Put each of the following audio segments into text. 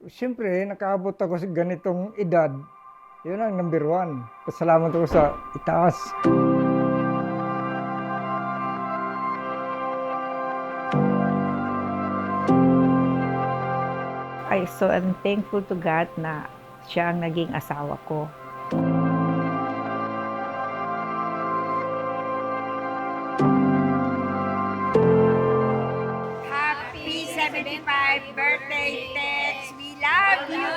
Siyempre, nakaabot ako sa ganitong edad, yun ang number one. Pasalamat ako sa itaas. So I'm thankful to God na siya ang naging asawa ko. Happy 75th birthday, Tex! We love you!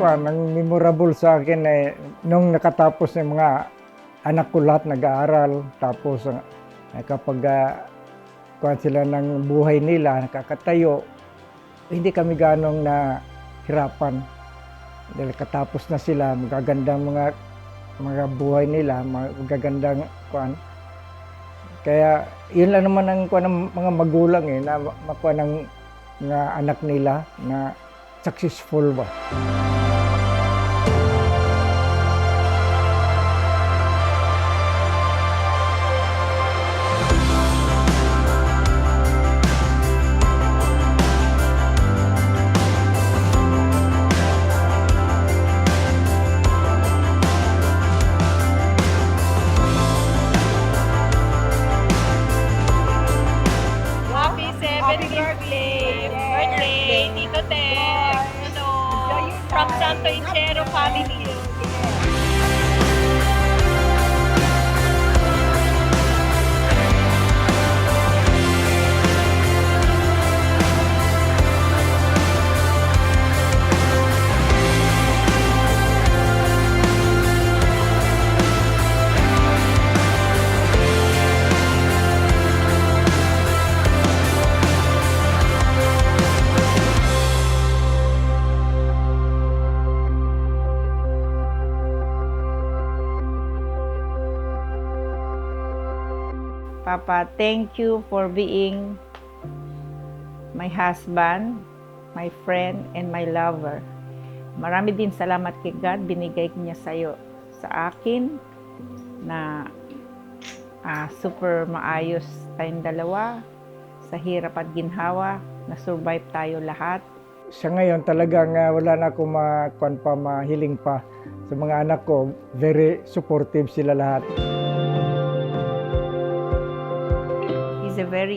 Ang memorable sa akin ay nung nakatapos ng mga anak ko lahat nag-aaral, tapos kapag sila ng buhay nila, nakakatayo, hindi kami ganong nahirapan. Dahil katapos na sila, magagandang mga buhay nila, magagandang kuan. Kaya yun lang naman ang kuan ng mga magulang na makuha ng mga anak nila na successful ba. Happy 70th birthday, Tito Tex! From Santo Ichero family. Papa, thank you for being my husband, my friend, and my lover. Marami din salamat kay God, binigay niya sa akin na super maayos tayong dalawa, sa hirap at ginhawa, na-survive tayo lahat. Sa ngayon talagang wala na akong mahiling pa sa mga anak ko. Very supportive sila lahat.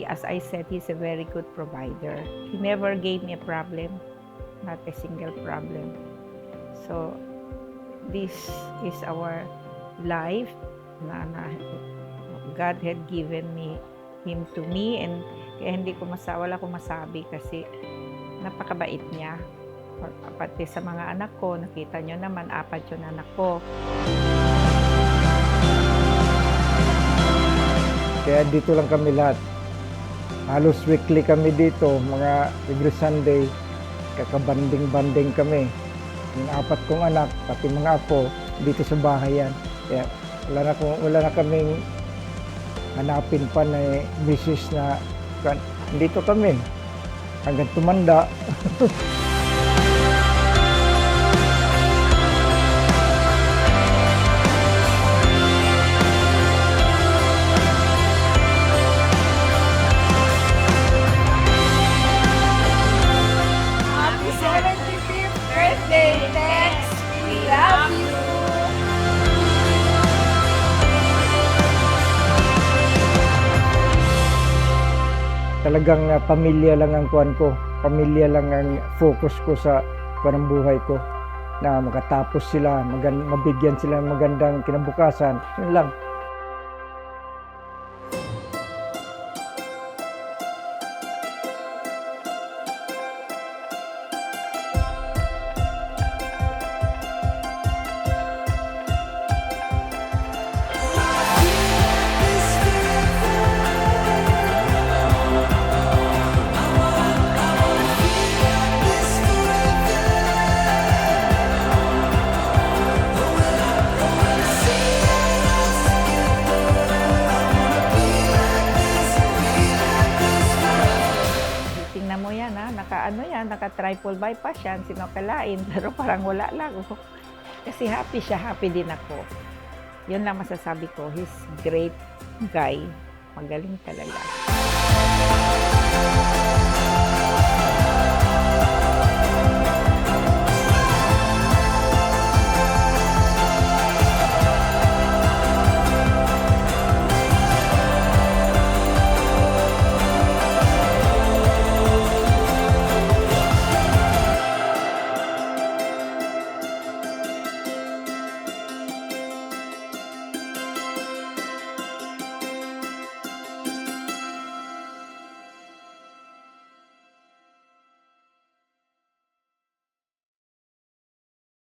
As I said, he's a very good provider. He never gave me a problem, not a single problem. So, this is our life na God had given him to me, and kaya wala akong masabi kasi napakabait niya. Pati sa mga anak ko, nakita nyo naman, 4 yung anak ko. Kaya dito lang kami lahat. Halos weekly kami dito, mga every Sunday, kakabanding-banding kami. Yung 4 kong anak, pati mga apo, dito sa bahay yan. Kaya wala na kaming hanapin pa na misis na dito kami. Hanggang tumanda. Happy 75th birthday, Tex! We love you! Talagang pamilya lang ang kuan ko. Pamilya lang ang focus ko sa kuan ng buhay ko. Na makatapos sila, mabigyan sila ng magandang kinabukasan. Yun lang. Naka triple bypass yan, sinokalain, pero parang wala lang. Kasi happy siya, happy din ako. Yun lang masasabi ko. He's great guy. Magaling talaga.